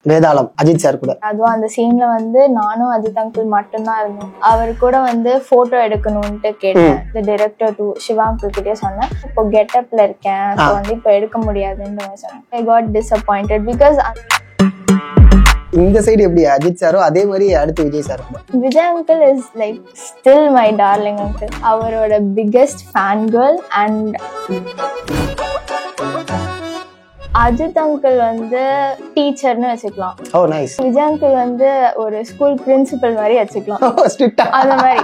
வேதாளம் Ajith sir கூட. அதுவும் அந்த சீன்ல வந்து நானும் அஜித் அங்கிள் மட்டும்தான் இருந்தோம். அவர் கூட வந்து போட்டோ எடுக்கணும்ட்டு கேட்டேன். டைரக்டர் டு சிவா அங்கிள் கிட்டே சொன்னேன், இப்போ கெட்டப்ல இருக்கேன், வந்து இப்போ எடுக்க முடியாதுன்னு சொன்னேன். ஐ காட் டிசப்பாயிண்டட் பிகாஸ் இந்த சைடு எப்படி அஜித் சாரோ அதே மாதிரி அடுத்து Vijay sir. Vijay uncle is like still my darling uncle. அவரோட biggest fan girl. And Ajith uncle வந்து டீச்சர்னு வச்சுக்கலாம். ஓ நைஸ். விஜய் அங்கிள் வந்து ஒரு ஸ்கூல் பிரின்சிபல் மாதிரி வச்சுக்கலாம். அந்த மாதிரி.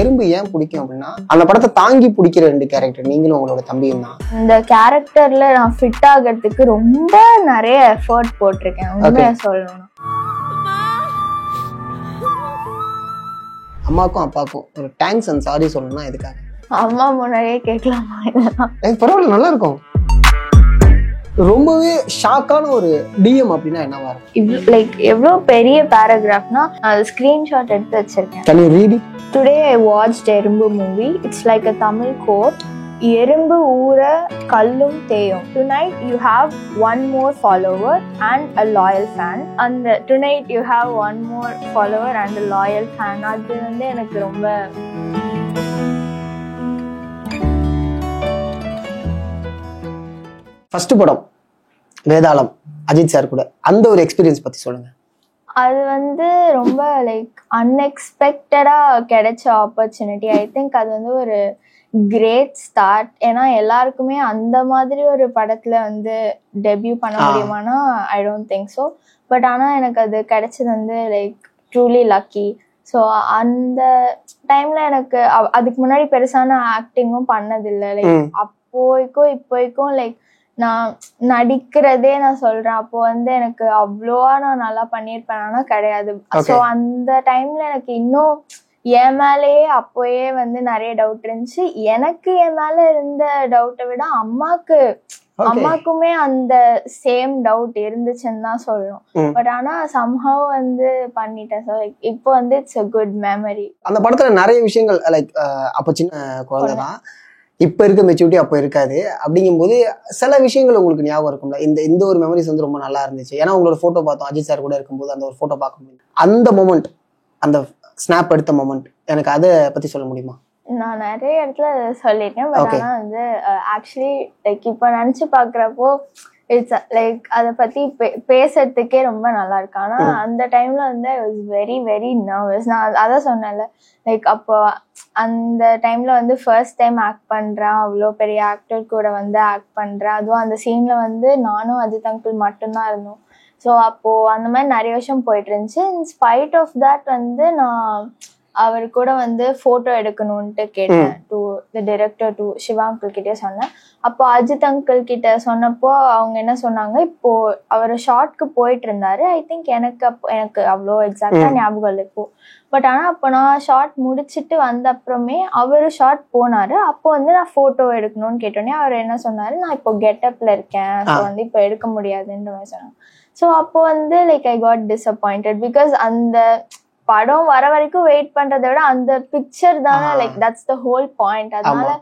எறும்பு ஏன் பிடிக்கும் அப்படின்னா அந்த படத்தை தாங்கி பிடிக்கிற 2 கேரக்டர் நீங்களும் உங்களோட தம்பியும் தான். இந்த கேரக்டர்ல நான் ஃபிட் ஆகிறதுக்கு ரொம்ப நிறைய எஃபர்ட் போட்டிருக்கேன் உண்மையா சொல்லணும். அம்மாக்கும் அப்பாவுக்கும் ஒரு தேங்க்ஸ் அண்ட் சாரி சொல்லணும்னா எதுக்காக? அம்மா முன்னாடியே கேட்கலாமா? பரவாயில்ல, நல்லா இருக்கும். ரொம்பவே ஷாக்கான ஒரு டிஎம் அப்படின்னா என்னவா இருக்கும்? லைக் எவ்வளோ பெரிய பேராகிராஃப்னா அது ஸ்கிரீன்ஷாட் எடுத்து வச்சிருக்கேன். Can you read it? Today I watched எறும்பு movie. It's like a Tamil quote. எறும்பு ஊற கல்லும் தேயும். Tonight you have one more follower and a loyal fan. And tonight you have one more follower and a loyal fan. அது வந்து எனக்கு ரொம்ப first படம் வேதாளம் அஜித் சார் கூட, அந்த ஒரு எக்ஸ்பீரியன்ஸ் பத்தி சொல்லுங்க. அது வந்து ரொம்ப லைக் அன்எக்ஸ்பெக்டடா கிடைச்ச ஆப்பர்ச்சுனிட்டி. ஐ திங்க் அது வந்து ஒரு கிரேட் ஸ்டார்ட். ஏன்னா எல்லாருக்குமே அந்த மாதிரி ஒரு படத்துல வந்து டெபியூ பண்ண முடியுமானா I don't think so. But ஆனால் எனக்கு அது கிடைச்சது வந்து லைக் ட்ரூலி லக்கி. ஸோ அந்த டைம்ல எனக்கு அதுக்கு முன்னாடி பெருசான ஆக்டிங்கும் பண்ணதில்லை. லைக் இப்போய்க்கும் லைக் நான் நடிக்கிறதே நான் சொல்றேன். அப்போ வந்து எனக்கு அவ்வளோவா நான் நல்லா பண்ணியிருப்பேன் கிடையாது. ஸோ அந்த டைம்ல எனக்கு இன்னும் என் மேலேயே அப்போயே வந்து நிறைய டவுட் இருந்துச்சு. எனக்கு என் மேல இருந்த டவுட்டை விட அம்மாக்குமே அந்த சேம் டவுட் இருந்துச்சுன்னு தான் சொல்லணும். பட் ஆனா சம்ஹவ் வந்து பண்ணிட்டேன். ஸோ லைக் இப்போ வந்து இட்ஸ் a குட் மெமரி. அந்த படத்துல நிறைய விஷயங்கள் லைக் அப்போ சின்ன குழந்தை தான், இப்போ இருக்க மெச்சூரிட்டி அப்போ இருக்காது. அப்படிங்கும்போது சில விஷயங்கள் உங்களுக்கு ஞாபகம் இருக்கும்ல, இந்த ஒரு மெமரிஸ் வந்து ரொம்ப நல்லா இருந்துச்சு. ஏன்னா உங்களோட ஃபோட்டோ பார்த்தோம் அஜித் சார் கூட இருக்கும்போது, அந்த ஒரு ஃபோட்டோ பார்க்க முடியும். அந்த மொமெண்ட், அந்த ஸ்னாப் எடுத்த மொமெண்ட், எனக்கு அதை பற்றி சொல்ல முடியுமா? நான் நிறைய இடத்துல சொல்லியிருக்கேன். பட் ஆனால் வந்து ஆக்சுவலி லைக் இப்போ நினச்சி பார்க்குறப்போ இட்ஸ் லைக் அதை பற்றி பேசுறதுக்கே ரொம்ப நல்லா இருக்கு. ஆனால் அந்த டைமில் வந்து I was very very nervous. நான் அதான் சொன்னேன்ல, லைக் அப்போ அந்த டைமில் வந்து ஃபர்ஸ்ட் டைம் ஆக்ட் பண்ணுறேன், அவ்வளோ பெரிய ஆக்டர் கூட வந்து ஆக்ட் பண்ணுறேன். அதுவும் அந்த சீனில் வந்து நானும் அஜித் அங்கிள் மட்டும்தான் இருந்தோம். ஸோ அப்போது அந்த மாதிரி நிறைய விஷயம் போயிட்டு இருந்துச்சு. இன் ஸ்பைட் ஆஃப் தட் வந்து நான் அவர் கூட வந்து ஃபோட்டோ எடுக்கணும்ட்டு கேட்டேன். டைரக்டர் டு சிவா அங்கிள் கிட்டே சொன்னேன். அப்போ அஜித் அங்கிள் கிட்ட சொன்னப்போ அவங்க என்ன சொன்னாங்க, இப்போ அவர் ஷார்ட்க்கு போயிட்டு இருந்தாரு. ஐ திங்க் எனக்கு அவ்வளோ எக்ஸாக்டா ஞாபகம் இல்லை இப்போ. பட் ஆனால் அப்போ நான் ஷார்ட் முடிச்சுட்டு வந்த அப்புறமே அவர் ஷார்ட் போனாரு. அப்போ வந்து நான் ஃபோட்டோ எடுக்கணும்னு கேட்டோன்னே அவர் என்ன சொன்னாரு, நான் இப்போ கெட்டப்ல இருக்கேன், ஸோ வந்து இப்போ எடுக்க முடியாதுன்ற மாதிரி சொன்னாங்க. ஸோ அப்போ வந்து like I got disappointed because அந்த படம் வர வரைக்கும் வெயிட் பண்றதை விட அந்த பிக்சர் தானே like that's the whole point. அதனால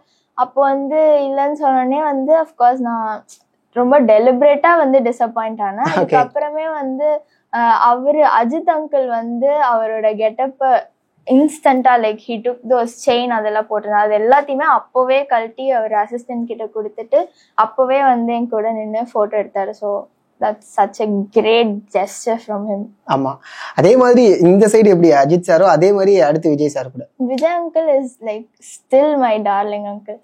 அப்போ வந்து இல்லைன்னு சொன்னோடனே வந்து அஃப்கோர்ஸ் நான் ரொம்ப டெலிபரேட்டா வந்து டிசப்பாயிண்ட் ஆனேன். அதுக்கப்புறமே வந்து அவரு அஜித் அங்கிள் வந்து அவரோட கெட்டப்ப இன்ஸ்டன்டா like he took those chain அதெல்லாம் போட்டிருந்தாரு. அது எல்லாத்தையுமே அப்போவே கழட்டி அவர் அசிஸ்டன்ட் கிட்ட கொடுத்துட்டு அப்போவே வந்து என் கூட நின்று போட்டோ எடுத்தாரு. So that's such a great gesture from him. ஆமா, அதே மாதிரி இந்த சைடு எப்படி அஜித் சாரோ அதே மாதிரி அடுத்து விஜய் சார் கூட. Vijay uncle is like still my darling uncle.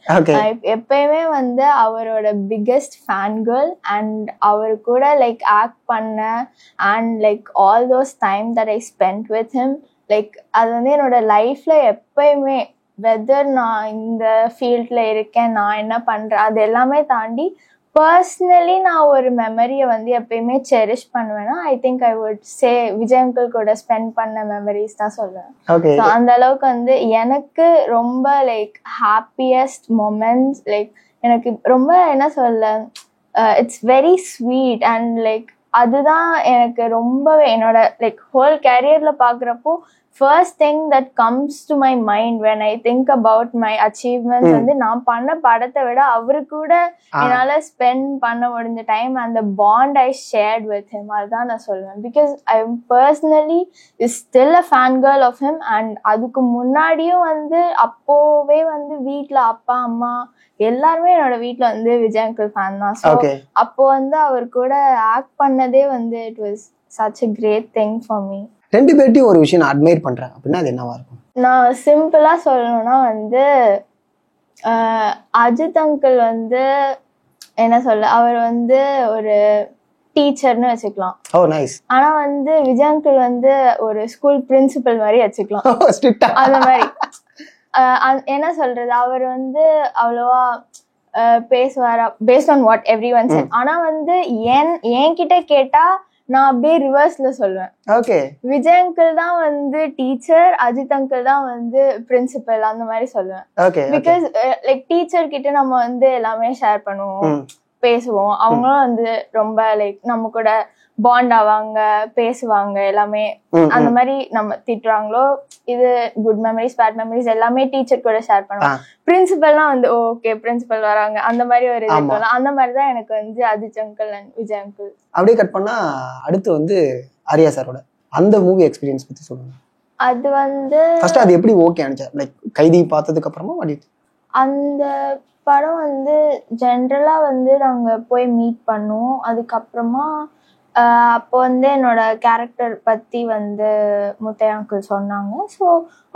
எப்பயுமே வந்து அவரோட பிக்கெஸ்ட் ஃபேன் கேர்ள். அண்ட் அவர் கூட லைக் ஆக்ட் பண்ண and like all those time that I spend with him, like அது வந்து என்னோட லைஃப்ல எப்பயுமே வெதர் நான் இந்த ஃபீல்ட்ல இருக்கேன், நான் என்ன பண்றேன், அது எல்லாமே தாண்டி பர்சனலி நான் ஒரு மெமரியை வந்து எப்பயுமே செரிஷ் பண்ணுவேன்னா ஐ think I would say Vijay uncle கூட ஸ்பெண்ட் பண்ண மெமரிஸ் தான் சொல்லுவேன். ஸோ அந்த அளவுக்கு வந்து எனக்கு ரொம்ப லைக் ஹாப்பியஸ்ட் மொமெண்ட்ஸ், லைக் எனக்கு ரொம்ப என்ன சொல்ல, it's very sweet and like அதுதான் எனக்கு ரொம்பவே என்னோட லைக் ஹோல் கேரியர்ல பாக்குறப்போ first thing that comes to my mind when I think about my achievements வந்து நான் பண்ண படத்தை விட அவரு கூட என்னால ஸ்பெண்ட் பண்ண முடிஞ்ச டைம் அந்த bond I shared with him அதுதான் நான் சொல்லுவேன். because I am personally is still a fan girl of him. and அதுக்கு முன்னாடியும் வந்து அப்போவே வந்து வீட்ல அப்பா அம்மா எல்லாருமே என்னோட வீட்ல வந்து விஜய் அங்கிள் ஃபேன் தான். ஸோ அப்போ வந்து அவர் கூட ஆக்ட் பண்ணதே வந்து it was such a great thing for me. ரெண்டு பேர்ட்டையும் ஒரு விஷயம் நான் அட்மையர் பண்றேன் அப்படின்னா அது என்னவா இருக்கும்? நான் சிம்பிளா சொல்லணும்னா வந்து அஜித் அங்கிள் வந்து என்ன சொல்ல அவர் வந்து ஒரு டீச்சர்னு வச்சுக்கலாம். ஓ நைஸ். ஆனா வந்து விஜய் அங்கிள் வந்து ஒரு ஸ்கூல் பிரின்சிபல் மாதிரி வச்சுக்கலாம். அந்த மாதிரி என்ன சொல்றது அவர் வந்து அவ்வளவா பேசுவாரா based on what everyone said. ஆனா வந்து என்கிட்ட கேட்டா நான் அப்படியே ரிவர்ஸ்ல சொல்லுவேன். ஓகே விஜய் அங்கிள் தான் வந்து டீச்சர், அஜித் அங்கிள் தான் வந்து பிரின்சிபல் அந்த மாதிரி சொல்லுவேன். பிகாஸ் லைக் டீச்சர் கிட்ட நம்ம வந்து எல்லாமே ஷேர் பண்ணுவோம் பேசுவோம். அவங்களும் வந்து ரொம்ப லைக் நம்ம கூட பாண்ட் ஆவாங்க பேசுவாங்க எல்லாமே. அந்த மாதிரி நம்ம திட்டுறாங்களோ இது குட் மெமரிஸ் பேட் மெமரிஸ் எல்லாமே டீச்சர் கூட ஷேர் பண்ணுவோம். பிரின்சிபல்லாம் வந்து ஓகே பிரின்சிபல் வராங்க அந்த மாதிரி ஒரு இது இருக்கலாம். அந்த மாதிரிதான் எனக்கு வந்து Ajith uncle and Vijay uncle. அப்படியே கட் பண்ணா அடுத்து வந்து ஆர்யா சாரோட அந்த மூவி எக்ஸ்பீரியன்ஸ் பத்தி சொல்லுங்க. அது வந்து ஃபர்ஸ்ட் அது எப்படி ஓகே ஆனிச்சா லைக் கைதி பார்த்ததுக்கு அப்புறமா அந்த படம் வந்து ஜென்ரலா வந்து நாங்க போய் மீட் பண்ணோம். அதுக்கப்புறமா அப்போ வந்து என்னோட கேரக்டர் பத்தி வந்து முத்தையா அங்கிள் சொன்னாங்க. ஸோ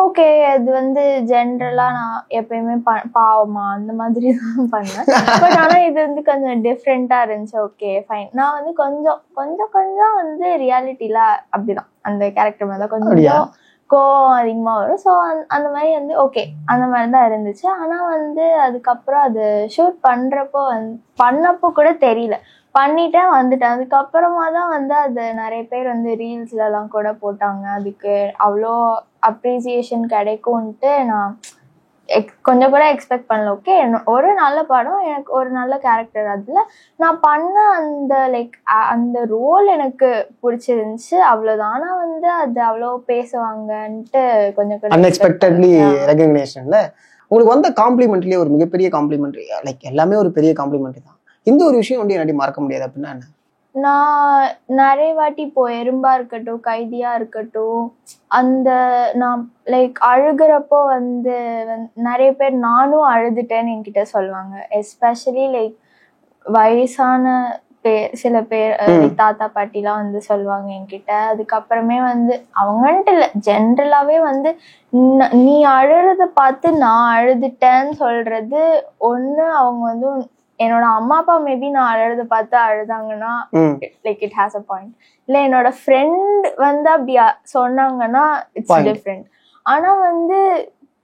ஓகே அது வந்து ஜென்ரலா நான் எப்பயுமே பாவமா அந்த மாதிரி தான் பண்ணேன். பட் ஆனா இது வந்து கொஞ்சம் டிஃப்ரெண்டா இருந்துச்சு. Okay fine. நான் வந்து கொஞ்சம் கொஞ்சம் கொஞ்சம் வந்து ரியாலிட்டில அப்படிதான் அந்த கேரக்டர் மேல கொஞ்சம் கோவம் அதிகமா வரும். ஸோ அந்த மாதிரி வந்து ஓகே அந்த மாதிரி தான் இருந்துச்சு. ஆனா வந்து அதுக்கப்புறம் அது ஷூட் பண்ணப்போ கூட தெரியல, பண்ணிட்டேன் வந்துட்டேன். அதுக்கப்புறமா தான் வந்து அது நிறைய பேர் வந்து ரீல்ஸ்ல எல்லாம் கூட போட்டாங்க. அதுக்கு அவ்வளோ அப்ரிசியேஷன் கிடைக்கும்ட்டு நான் கொஞ்சம் கூட எக்ஸ்பெக்ட் பண்ணல. ஓகே ஒரு நல்ல படம், எனக்கு ஒரு நல்ல கேரக்டர், அதுல நான் பண்ண அந்த லைக் அந்த ரோல் எனக்கு பிடிச்சிருந்துச்சு அவ்வளவுதான். ஆனா வந்து அது அவ்வளோ பேசுவாங்கன்ட்டு கொஞ்சம் கூட அன்எக்ஸ்பெக்டட்லி ரெகக்னிஷன்ல உங்களுக்கு வந்த காம்ப்ளிமெண்ட்லயே ஒரு மிகப்பெரிய காம்ப்ளிமெண்ட் லைக் எல்லாமே ஒரு பெரிய காம்ப்ளிமெண்ட் தான். இந்த ஒரு விஷயம் வந்து என்னாடி மறக்க முடியாது அப்படின்னா என்ன? நான் நிறைய வாட்டி இப்போ எறும்பா இருக்கட்டும் கைதியா இருக்கட்டும் அந்த நான் லைக் அழுகிறப்போ வந்து நிறைய பேர் நானும் அழுதுட்டேன்னு என்கிட்ட சொல்லுவாங்க. எஸ்பெஷலி லைக் வயசான சில பேர் தாத்தா பாட்டிலாம் வந்து சொல்லுவாங்க என்கிட்ட. அதுக்கப்புறமே வந்து அவங்கன்ட்டு இல்லை ஜென்ரலாவே வந்து நீ அழுறத பார்த்து நான் அழுதுட்டேன்னு சொல்றது ஒண்ணு. அவங்க வந்து என்னோட அம்மா அப்பா மேபி நான் அழுறத பார்த்து அழுதாங்கன்னா like it has a point. இல்லை என்னோட ஃப்ரெண்ட் வந்து அப்படி சொன்னாங்கன்னா இட்ஸ் டிஃப்ரெண்ட். ஆனா வந்து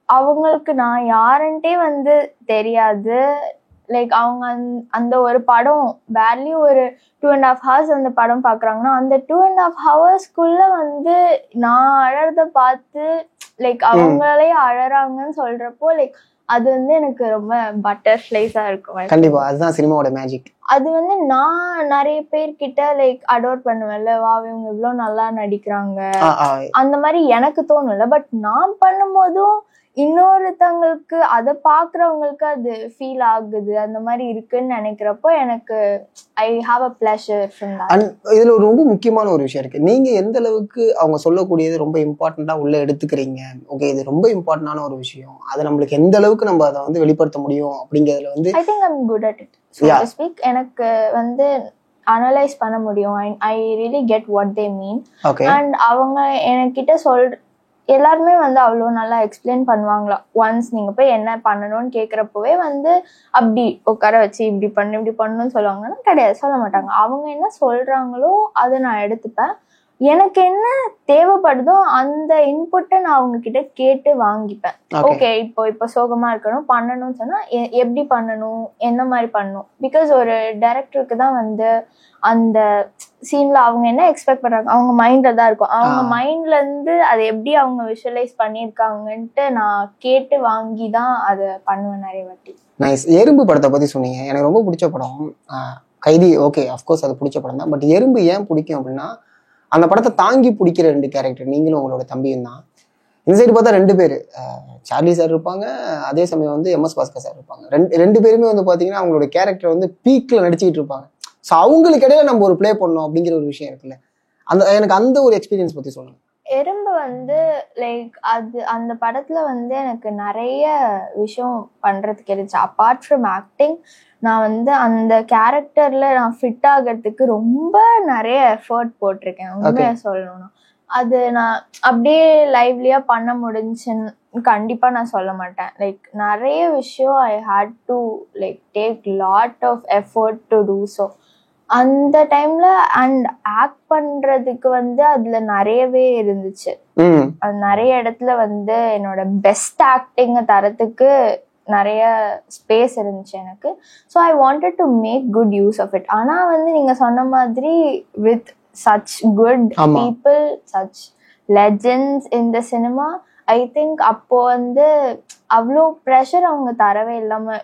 அவங்களுக்கு நான் யாருன்ட்டே வந்து தெரியாது. லைக் அவங்க அந்த ஒரு படம் வேல்யூ ஒரு 2.5 hours அந்த படம் பாக்குறாங்கன்னா அந்த 2.5 hoursக்குள்ள வந்து நான் அழறத பார்த்து லைக் அவங்களே அழறாங்கன்னு சொல்றப்போ லைக் அது வந்து எனக்கு ரொம்ப பட்டர்ஃப்ளைஸா இருக்கும். கண்டிப்பா அதுதான் சினிமாவோட மேஜிக். அது வந்து நான் நிறைய பேர்கிட்ட லைக் அடோர் பண்ணுவேன்ல, வா இவங்க இவ்வளவு நல்லா நடிக்கிறாங்க அந்த மாதிரி எனக்கு தோணும்ல. பட் நான் பண்ணும்போதும் இன்னொருத்தவங்களுக்கு அதை பாக்குறவங்களுக்கு அது ஃபீல் ஆகுது அந்த மாதிரி இருக்குன்னு நினைக்கிறப்போ எனக்கு I have a pleasure from that. இதுல ஒரு ரொம்ப முக்கியமான ஒரு விஷயம் இருக்கு. நீங்க எந்த அளவுக்கு அவங்க சொல்லக்கூடியது ரொம்ப இம்பார்ட்டண்டா உள்ள எடுத்துக்கிறீங்க, ஓகே இது ரொம்ப இம்பார்ட்டன்டான ஒரு விஷயம், அதை நம்மளுக்கு எந்த அளவுக்கு நம்ம அதை வந்து வெளிப்படுத்த முடியும் அப்படிங்கிறதுல வந்து I think I am good at it so to speak. எனக்கு வந்து அனலைஸ் பண்ண முடியும். I really get what they mean. And அவங்க என்கிட்ட எல்லாருமே வந்து அவ்வளோ நல்லா எக்ஸ்பிளைன் பண்ணுவாங்களா. ஒன்ஸ் நீங்க போய் என்ன பண்ணணும்னு கேட்குறப்பவே வந்து அப்படி உட்கார வச்சு இப்படி பண்ணணும்னு சொல்லுவாங்கன்னா கிடையாது, சொல்ல மாட்டாங்க. அவங்க என்ன சொல்றாங்களோ அதை நான் எடுத்துப்பேன். எனக்கு என்ன தேவைப்படுதோ அந்த இன்புட்டை நான் அவங்க கிட்ட கேட்டு வாங்கிப்பேன். ஓகே இப்போ சோகமா இருக்கணும் பண்ணணும்னு சொன்னா எப்படி பண்ணணும் என்ன மாதிரி பண்ணணும். பிகாஸ் ஒரு டைரக்டருக்கு தான் வந்து அந்த சீன்ல அவங்க என்ன எக்ஸ்பெக்ட் பண்றாங்க அவங்க மைண்ட்ல தான் இருக்கும். அவங்க மைண்ட்ல இருந்து அதை எப்படி அவங்க விஷுவலைஸ் பண்ணிருக்காங்கன்ட்டு நான் கேட்டு வாங்கி தான் அதை பண்ணுவேன் நிறைய வாட்டி. நைஸ். எறும்பு படத்தை பத்தி சொன்னீங்க, எனக்கு ரொம்ப பிடிச்ச படம் கைதி. ஓகே அஃப்கோர்ஸ் அது பிடிச்ச படம் தான். பட் எறும்பு ஏன் பிடிக்கும் அப்படின்னா அந்த படத்தை தாங்கி பிடிக்கிற 2 கேரக்டர் நீங்களும் உங்களோட தம்பியும் தான். இந்த சைடு பார்த்தா 2 பேர், சார்லி சார் இருப்பாங்க, அதே சமயம் வந்து MS பாஸ்கர் சார் இருப்பாங்க. ரெண்டு பேருமே வந்து பார்த்தீங்கன்னா அவங்களோட கேரக்டர் வந்து பீக்கில் நடிச்சுக்கிட்டு இருப்பாங்க. ஸோ அவங்களுக்கு இடையில நம்ம ஒரு ப்ளே பண்ணோம் அப்படிங்கிற ஒரு விஷயம் இருக்குல்ல, எனக்கு அந்த ஒரு எக்ஸ்பீரியன்ஸ் பற்றி சொல்லுங்க. எறும்பு வந்து லைக் அந்த படத்துல வந்து எனக்கு நிறைய விஷயம் பண்றதுக்கு இருந்துச்சு. அப்பார்ட் ஃப்ரம் ஆக்டிங், நான் வந்து அந்த கேரக்டர்ல நான் ஃபிட் ஆகிறதுக்கு ரொம்ப நிறைய எஃபர்ட் போட்டிருக்கேன் உண்மையா சொல்லணும்னா. அது நான் அப்படியே லைவ்லியா பண்ண முடிஞ்சுன்னு கண்டிப்பா நான் சொல்ல மாட்டேன். லைக் நிறைய விஷயம் I hate to like take lot of effort to do so. அந்த டைம்ல அண்ட் ஆக்ட் பண்றதுக்கு வந்து அதுல நிறையவே இருந்துச்சு. அது நிறைய இடத்துல வந்து என்னோட பெஸ்ட் ஆக்டிங்க தரத்துக்கு நிறைய ஸ்பேஸ் இருந்துச்சு எனக்கு. So I wanted to make good use of it. ஆனா வந்து நீங்க சொன்ன மாதிரி with such good people, such legends in the cinema, I think அப்போ வந்து அவ்வளோ ப்ரெஷர் அவங்க தரவே இல்லாம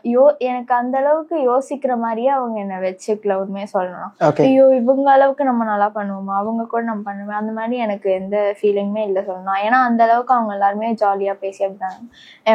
எனக்கு அந்த அளவுக்கு யோசிக்கிற மாதிரியே அவங்க என்ன வச்சுக்கல உண்மையை சொல்லணும். ஐயோ இவங்க அளவுக்கு நம்ம நல்லா பண்ணுவோமா, அவங்க கூட நம்ம பண்ணுவோம், அந்த மாதிரி எனக்கு எந்த ஃபீலிங்குமே இல்லை சொல்லணும். ஏன்னா அந்த அளவுக்கு அவங்க எல்லாருமே ஜாலியா பேசி அப்படின்னாங்க.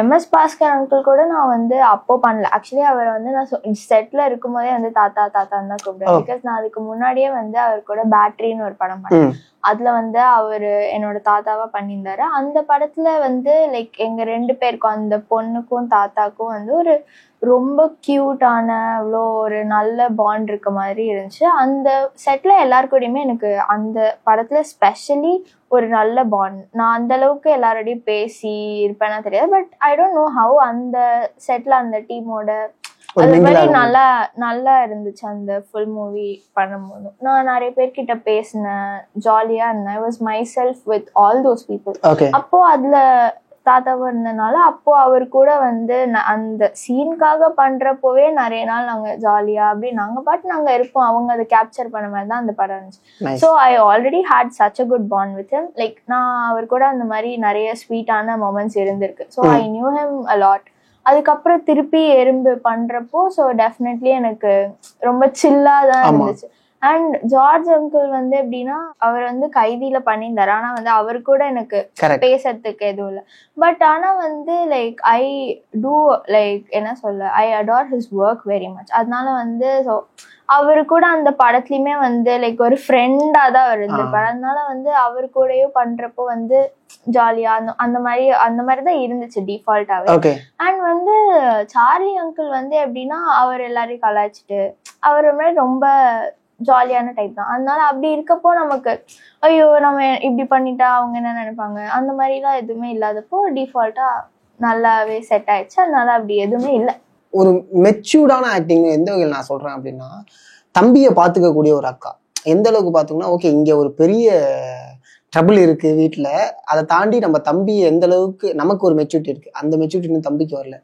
MS பாஸ்கர் அங்கிள் கூட நான் வந்து அப்போ பண்ணல. ஆக்சுவலி அவரை வந்து நான் செட்ல இருக்கும் போதே வந்து தாத்தா தாத்தான்னு தான் கூப்பிடுவேன். பிகாஸ் நான் அதுக்கு முன்னாடியே வந்து அவர் கூட பேட்டரின்னு ஒரு படம் பண்ணேன். அதுல வந்து அவரு என்னோட தாத்தாவா பண்ணியிருந்தாரு. அந்த படத்துல வந்து லைக் எங்க 2 பேருக்கும், அந்த பொண்ணுக்கும் தாத்தாக்கும் வந்து ஒரு ரொம்ப கியூட்டான அவ்வளோ ஒரு நல்ல பாண்ட் இருக்க மாதிரி இருந்துச்சு. அந்த செட்ல எல்லாருக்கூடயுமே எனக்கு அந்த படத்துல ஸ்பெஷலி ஒரு நல்ல பாண்ட். நான் அந்த அளவுக்கு எல்லாரோடையும் பேசி இருப்பேன்னா தெரியாது. But I don't know how அந்த செட்ல அந்த டீமோட அது மாதிரி நல்லா இருந்துச்சு. அந்த ஃபுல் மூவி பண்ணும்போது நான் நிறைய பேர்கிட்ட பேசினேன், ஜாலியா இருந்தேன். I was my self with all those people. அப்போ அதுல தாத்தாவும் இருந்தனால அப்போ அவர் கூட வந்து அந்த சீனுக்காக பண்றப்போவே நிறைய நாள் நாங்க ஜாலியா அப்படி நாங்க இருப்போம். அவங்க அதை கேப்சர் பண்ண மாதிரி தான் அந்த படம் இருந்துச்சு. So I already had such a good bond with him. Like நான் அவர் கூட அந்த மாதிரி நிறைய ஸ்வீட்டான மொமெண்ட்ஸ் இருந்திருக்கு. So I knew him a lot. அதுக்கப்புறம் திருப்பி எறும்பு பண்றப்போ ஸோ டெஃபினெட்லி எனக்கு ரொம்ப சில்லா தான் இருந்துச்சு. அண்ட் ஜார்ஜ் அங்கிள் வந்து எப்படின்னா அவர் வந்து கைதியில பண்ணியிருந்தாரு. ஆனா வந்து அவர் கூட எனக்கு பேசுறதுக்கு எதுவும் இல்லை. பட் ஆனா வந்து லைக் ஐ டூ லைக் என்ன சொல்ல, I adore his work very much. அதனால வந்து ஸோ அவரு கூட அந்த படத்துலயுமே வந்து லைக் ஒரு ஃப்ரெண்டா தான் அவர் இருந்திருப்பாரு. அதனால வந்து அவர் கூடயும் பண்றப்போ வந்து ஜாலியா அந்த மாதிரி தான் இருந்துச்சு டிஃபால்ட்டாவே. அண்ட் வந்து சார்லி அங்கிள் வந்து எப்படின்னா அவர் எல்லாரையும் கலாய்ச்சிட்டு அவர் மாதிரி ரொம்ப ஜாலியான டைப் தான். அதனால அப்படி இருக்கப்போ நமக்கு ஐயோ நம்ம இப்படி பண்ணிட்டா அவங்க என்ன நினைப்பாங்க அந்த மாதிரிலாம் எதுவுமே இல்லாதப்போ டிஃபால்ட்டா நல்லாவே செட் ஆயிடுச்சு. அதனால அப்படி எதுவுமே இல்லை. ஒரு மெச்சூர்டான ஆக்டிங் எந்த வகையில் நான் சொல்றேன் அப்படின்னா, தம்பியை பார்த்துக்கக்கூடிய ஒரு அக்கா எந்த அளவுக்கு பார்த்தோம்னா, ஓகே இங்கே ஒரு பெரிய ட்ரபிள் இருக்கு வீட்டில், அதை தாண்டி நம்ம தம்பி எந்த அளவுக்கு நமக்கு ஒரு மெச்சூரிட்டி இருக்கு, அந்த மெச்சூரிட்டி தம்பிக்கு வரல.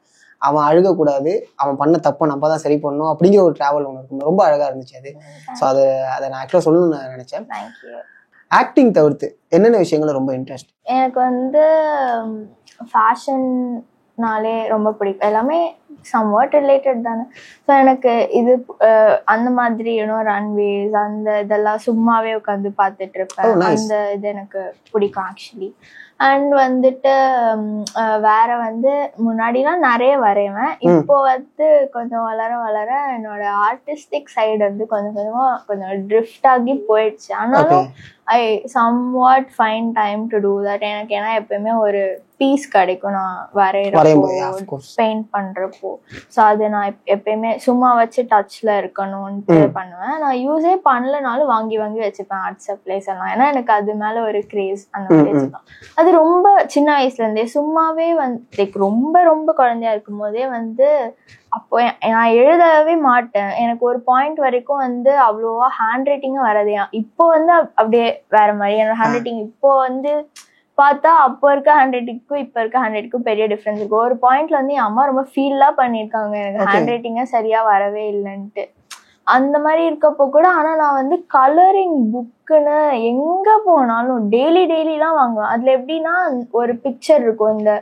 அவன் அழுகக்கூடாது, அவன் பண்ண தப்பை நம்ம தான் சரி பண்ணணும் அப்படிங்கிற ஒரு டிராவல் ஒன்று இருக்கும். ரொம்ப அழகா இருந்துச்சு அது. ஸோ அதை நான் ஆக்சுவலாக சொல்லணும்னு நான் நினைச்சேன். ஆக்டிங் தவிர்த்து என்னென்ன விஷயங்கள் ரொம்ப இன்ட்ரெஸ்ட்? எனக்கு வந்து ஃபேஷன்னாலே ரொம்ப பிடிக்கும். எல்லாமே சம்வாட் ரிலேட்டட் தானே. ஸோ எனக்கு இது அந்த மாதிரி ரன்வேஸ் அந்த இதெல்லாம் சும்மாவே உட்காந்து பார்த்துட்டு இருப்பேன். அந்த இது எனக்கு பிடிக்கும் ஆக்சுவலி. அண்ட் வந்துட்டு வேற வந்து முன்னாடிலாம் நிறைய வரைவேன். இப்போ வந்து கொஞ்சம் வளர என்னோட ஆர்டிஸ்டிக் சைடு வந்து கொஞ்சம் ட்ரிஃப்ட் ஆகி போயிடுச்சு. ஆனாலும் I somewhat find time to do that. எனக்கு ஏன்னா எப்பயுமே ஒரு பீஸ் கிடைக்கும் நான் வரைகிறப்போ பெயிண்ட் பண்றப்போ. ஸோ அது நான் எப்பயுமே சும்மா வச்சு டச்ல இருக்கணும்ட்டு பண்ணுவேன். நான் யூஸே பண்ணலனாலும் வாங்கி வச்சுப்பேன் ஆர்ட் சப்ளைஸ் எல்லாம். ஏன்னா எனக்கு அது மேல ஒரு கிரேஸ் அந்த மாதிரி வச்சுக்கலாம். அது ரொம்ப சின்ன வயசுல இருந்தே சும்மாவே வந்து ரொம்ப ரொம்ப குழந்தையா இருக்கும் போதே வந்து அப்போ நான் எழுதவே மாட்டேன். எனக்கு ஒரு பாயிண்ட் வரைக்கும் வந்து அவ்வளோவா ஹேண்ட் ரைட்டிங்கும் வரதையா. இப்போ வந்து அப்படியே வேற மாதிரி என்னோட ஹேண்ட் ரைட்டிங் இப்போ வந்து பார்த்தா அப்போ இருக்க ஹேண்ட் ரைட்டிங்க்கும் இப்போ இருக்க ஹேண்ட் ரைட்டிங்க்கும் பெரிய டிஃப்ரென்ஸ் இருக்கும். ஒரு பாயிண்ட்ல வந்து என் அம்மா ரொம்ப ஃபீல்லாம் பண்ணியிருக்காங்க எனக்கு ஹேண்ட் ரைட்டிங்கே சரியா வரவே இல்லைன்ட்டு. அந்த மாதிரி இருக்கப்போ கூட ஆனா நான் வந்து கலரிங் புக்குன்னு எங்க போனாலும் டெய்லிலாம் வாங்குவேன். அதுல எப்படின்னா ஒரு பிக்சர் இருக்கும், இந்த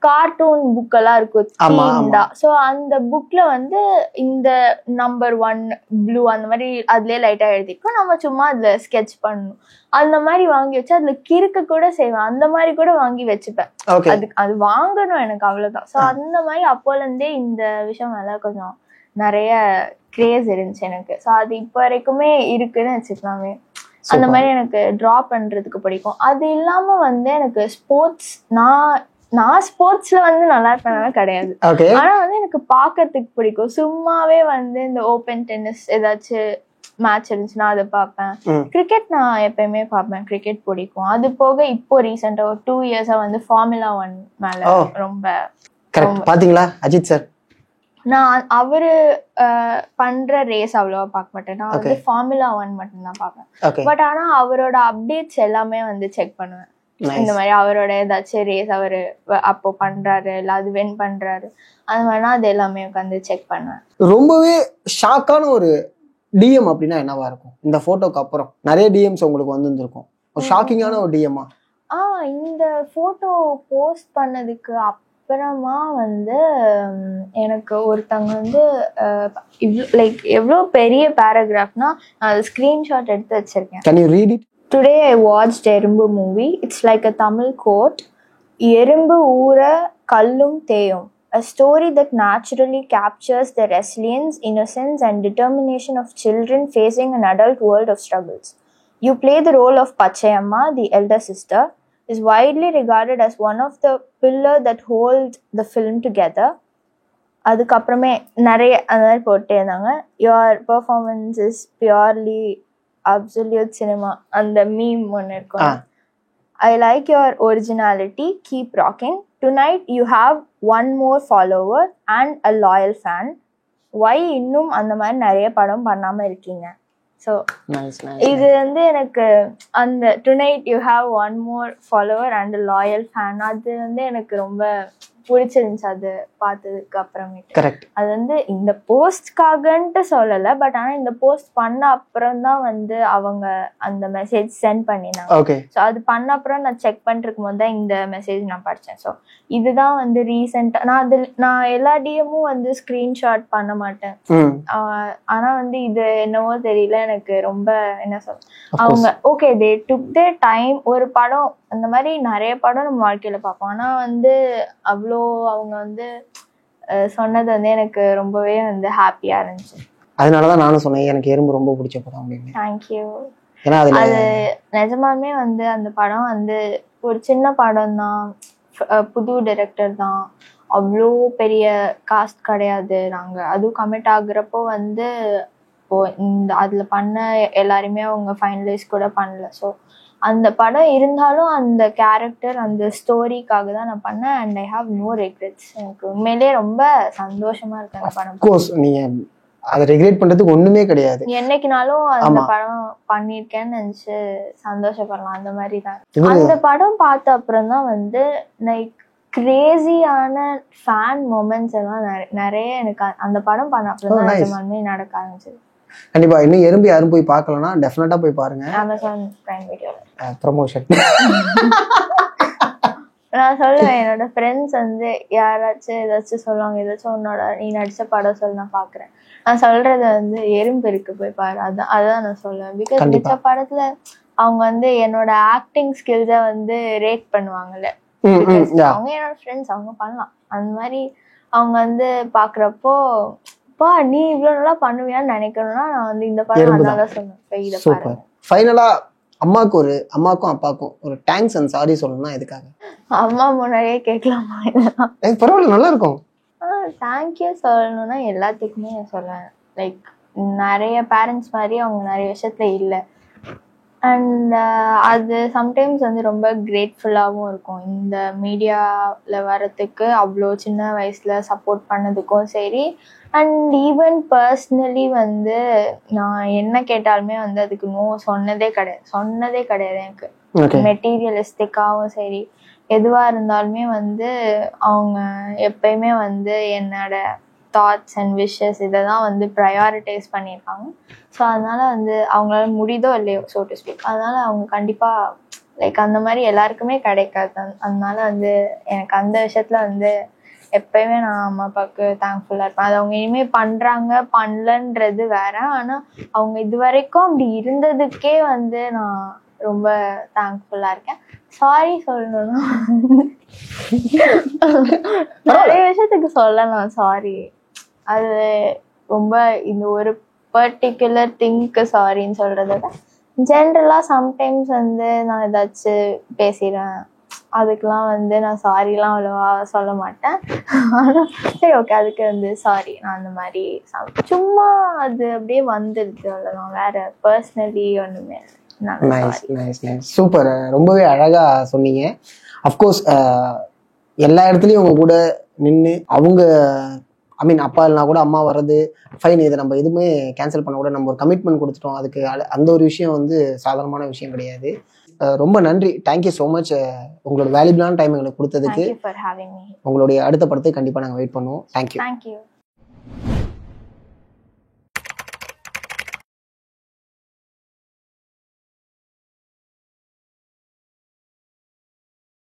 கார்ட்டூன் புக் எல்லாம் இருக்கும். ஸோ அந்த புக்ல வந்து இந்த நம்பர் 1 ப்ளூ அந்த மாதிரி அதுலயே லைட்டா எழுதிருக்கோம். நம்ம சும்மா அதுல ஸ்கெட்ச் பண்ணணும். அந்த மாதிரி வாங்கி வச்சு அதுல கிறுக்க கூட செய்வேன். அந்த மாதிரி கூட வாங்கி வச்சுப்பேன். அது வாங்கணும் எனக்கு, அவ்வளவுதான். ஸோ அந்த மாதிரி அப்போல இருந்தே இந்த விஷயம் மேல கொஞ்சம் நிறைய கிரேஸ் இருந்துச்சு எனக்கு. ஸோ அது இப்போ வரைக்குமே இருக்குன்னு வச்சுக்கலாமே. அந்த மாதிரி எனக்கு டிரா பண்றதுக்கு பிடிக்கும். அது இல்லாம வந்து எனக்கு ஸ்போர்ட்ஸ், நான் ஸ்போர்ட்ஸ்ல வந்து நல்லா இருப்பேன் கிடையாது. ஆனா வந்து எனக்கு பாக்கிறதுக்கு பிடிக்கும். சும்மாவே வந்து இந்த ஓபன் டென்னிஸ் ஏதாச்சும் மேட்ச் இருந்துச்சுன்னா அதை பார்ப்பேன். கிரிக்கெட் நான் எப்பயுமே பார்ப்பேன், கிரிக்கெட் பிடிக்கும். அது போக இப்போ ரீசெண்டா ஒரு 2 இயர்ஸா வந்து ஃபார்முலா 1 மேல ரொம்ப. பாத்தீங்களா அஜித் சார்? நான் அவரு பண்ற ரேஸ் அவ்வளவா பார்க்க மாட்டேன். நான் வந்து ஃபார்முலா 1 மட்டும்தான் பார்ப்பேன். பட் ஆனா அவரோட அப்டேட்ஸ் எல்லாமே வந்து செக் பண்ணுவேன். இந்த மாதிரி அவரோட ஏதாச்சும் ரேஸ் அவரு அப்போ பண்றாரு இல்ல அது வின் பண்றாரு அந்த மாதிரினா அது எல்லாமே உட்காந்து செக் பண்ணுவேன். ரொம்பவே ஷாக்கான ஒரு டிஎம் அப்படின்னா என்னவா இருக்கும்? இந்த போட்டோக்கு அப்புறம் நிறைய டிஎம்ஸ் உங்களுக்கு வந்துருக்கும். ஷாக்கிங்கான ஒரு டிஎம்மா? இந்த போட்டோ போஸ்ட் பண்ணதுக்கு அப்புறமா வந்து எனக்கு ஒருத்தவங்க வந்து லைக் எவ்வளோ பெரிய பேராகிராஃப்னா நான் அது ஸ்கிரீன்ஷாட் எடுத்து வச்சிருக்கேன். Can you read it? Today I watched Erumbu movie. It's like a Tamil quote. Erumbu Oora Kallum Theyum. A story that naturally captures the resilience, innocence and determination of children facing an adult world of struggles. You play the role of Pachayamma, the elder sister, is widely regarded as one of the pillars that hold the film together. அதுக்கப்புறமே நிறைய அந்த மாதிரி போட்டே இருந்தாங்க. Your performance is purely absolute cinema. அந்த meme ஒன்று இருக்கும். I like your originality. Keep rocking. Tonight you have one more follower and a loyal fan. Why இன்னும் அந்த மாதிரி நிறைய படம் பண்ணாம இருக்கீங்க? ஸோ இது வந்து எனக்கு அந்த tonight you have one more follower and loyal fan அது வந்து எனக்கு ரொம்ப பிடிச்சிருந்துச்சு. அது பார்த்ததுக்கு அப்புறமேட்டு அது வந்து இந்த போஸ்ட்காகன்ட்டு சொல்லலை, பட் ஆனால் இந்த போஸ்ட் பண்ண அப்புறம் தான் வந்து அவங்க அந்த மெசேஜ் சென்ட் பண்ணினாங்க. ஸோ அது பண்ண அப்புறம் நான் செக் பண்ணிருக்கும் போது தான் இந்த மெசேஜ் நான் படித்தேன். ஸோ இதுதான் வந்து ரீசெண்டாக நான் எல்லா டிஎம்மும் வந்து ஸ்க்ரீன்ஷாட் பண்ண மாட்டேன். ஆனால் வந்து இது என்னவோ தெரியல, எனக்கு ரொம்ப என்ன சொல்ல அவங்க okay they took their time. ஒரு படம் அந்த மாதிரி நிறைய படம் நம்ம வாழ்க்கையில பார்ப்போம், ஆனா வந்து அவ்வளோ அவங்க வந்து சொன்னது வந்து எனக்கு ரொம்பவே வந்து ஹாப்பியா இருந்துச்சு. அதனாலதான் நானும் சொன்னேன் எனக்கு எறும்பு ரொம்ப பிடிச்ச படம் அப்படின்னு. தேங்க்யூ. அது நிஜமாலுமே வந்து அந்த படம் வந்து ஒரு சின்ன படம் தான், புது டைரக்டர் தான், அவ்வளோ பெரிய காஸ்ட் கிடையாது. நாங்க அதுவும் கமிட் ஆகுறப்போ வந்து இப்போ இந்த அதுல பண்ண எல்லாருமே அவங்க ஃபைனலைஸ் கூட பண்ணல. ஸோ அந்த படம் இருந்தாலும் அந்த கேரக்டர் அந்த ஸ்டோரிக்காக தான் நான் பண்ணேன். And I have no regrets. எனக்கு உண்மையிலேயே ரொம்ப சந்தோஷமா இருக்கு அந்த படம். கோர்ஸ் நீங்க அதை ரெக்ரெட் பண்றதுக்கு ஒண்ணுமே கிடையாது. என்னைக்குனாலும் அந்த படம் பண்ணிருக்கேன்னு நினைச்சு சந்தோஷப்படலாம். அந்த மாதிரி தான். அந்த படம் பார்த்த அப்புறம் தான் வந்து லைக் கிரேசியான ஃபேன் மொமெண்ட்ஸ் எல்லாம் நிறைய எனக்கு அந்த படம் பண்ண அப்புறம் தான் நிஜமாலுமே நடக்க ஆரம்பிச்சது. கண்டிப்பா இன்னும் எறும்பு யாரும் போய் பார்க்கலன்னா டெஃபினட்டா போய் பாருங்க. அமேசான் பிரைம் வீடியோல ப்ரமோஷன். நான் சொல்லுவேன் என்னோட ஃப்ரெண்ட்ஸ் வந்து யாராச்சும் ஏதாச்சும் சொல்லுவாங்க, ஏதாச்சும் உன்னோட நீ நடிச்ச படம் சொல்லி நான் பாக்குறேன். நான் சொல்றது வந்து எறும்பு இருக்கு போய் பாரு, அதான் நான் சொல்லுவேன். பிகாஸ் மிச்ச படத்துல அவங்க வந்து என்னோட ஆக்டிங் ஸ்கில்ஸ வந்து ரேட் பண்ணுவாங்கல்ல, அவங்க என்னோட ஃப்ரெண்ட்ஸ், அவங்க பண்ணலாம். அந்த மாதிரி அவங்க வந்து பாக்குறப்போ நீ இவ்வளவு நல்லா பண்ணுவியான்னு நினைக்கணும்னா நான் வந்து இந்த படம் அதனால சொன்னேன் இதை பாருங்க. ஃபைனலா அம்மாக்கும் அப்பாக்கும் ஒரு தேங்க்ஸ் அண்ட் சாரி சொல்லணும்னா எதுக்காக? அம்மா முன்னாடியே கேட்கலாமா? பரவாயில்ல, நல்லா இருக்கும். தேங்க்யூ சொல்லணும்னா எல்லாத்துக்குமே சொல்லுவேன். லைக் நிறைய பேரண்ட்ஸ் மாதிரி அவங்க நிறைய விஷயத்துல இல்லை. அண்ட் அது சம்டைம்ஸ் வந்து ரொம்ப கிரேட்ஃபுல்லாகவும் இருக்கும். இந்த மீடியாவில் வரத்துக்கு அவ்வளோ சின்ன வயசில் சப்போர்ட் பண்ணதுக்கும் சரி. அண்ட் ஈவன் பர்சனலி வந்து நான் என்ன கேட்டாலுமே வந்து அதுக்கு நோ சொன்னதே கிடையாது எனக்கு. மெட்டீரியலிஸ்டிக்காகவும் சரி எதுவாக இருந்தாலுமே வந்து அவங்க எப்பயுமே வந்து என்னோட தாட்ஸ் அண்ட் விஷஸ் இதை தான் வந்து ப்ரையாரிட்டைஸ் பண்ணியிருக்காங்க. ஸோ அதனால வந்து அவங்களால முடியுதோ இல்லையோ ஸோ டு ஸ்பீக், அதனால அவங்க கண்டிப்பாக லைக் அந்த மாதிரி எல்லாருக்குமே கிடைக்காது. அதனால வந்து எனக்கு அந்த விஷயத்துல வந்து எப்பயுமே நான் அம்மா அப்பாவுக்கு தேங்க்ஃபுல்லா இருப்பேன். அது அவங்க இனிமே பண்றாங்க பண்ணலன்றது வேற, ஆனா அவங்க இது வரைக்கும் அப்படி இருந்ததுக்கே வந்து நான் ரொம்ப தேங்க்ஃபுல்லா இருக்கேன். சாரி சொல்லணும்னா நிறைய விஷயத்துக்கு சொல்லலாம் சாரி. அது ரொம்ப இந்த ஒரு பர்டிகுலர் திங்க்கு சாரின்னு சொல்றத விட ஜென்ரலா சம்டைம்ஸ் வந்து நான் ஏதாச்சும் பேசிடுவேன், அதுக்கெல்லாம் வந்து நான் சாரிலாம் அவ்வளவா சொல்ல மாட்டேன். ஆனால் சரி ஓகே அதுக்கு வந்து சாரி நான் அந்த மாதிரி சும்மா அது அப்படியே வந்துடுது அவ்வளோதான், வேற பர்சனலி ஒன்றுமே. நைஸ் நைஸ் நைஸ், சூப்பர், ரொம்பவே அழகா சொன்னீங்க. அஃப்கோர்ஸ் எல்லா இடத்துலையும் உங்க கூட நின்று அவங்க ஐ மீன் அப்பா இல்லைனா கூட அம்மா வர்றது ஃபைன், இதை நம்ம எதுவுமே கேன்சல் பண்ண கூட நம்ம ஒரு கமிட்மெண்ட் கொடுத்துட்டோம், அதுக்கு அந்த ஒரு விஷயம் வந்து சாதாரணமான விஷயம் கிடையாது. ரொம்ப நன்றி, தேங்க்யூ ஸோ மச் உங்களோட வேல்யூபிளான டைம் எங்களுக்கு கொடுத்ததுக்கு. Thank you for having me. உங்களுடைய அடுத்த படத்தை கண்டிப்பாக நாங்கள் வெயிட் பண்ணுவோம். தேங்க்யூ. Thank you.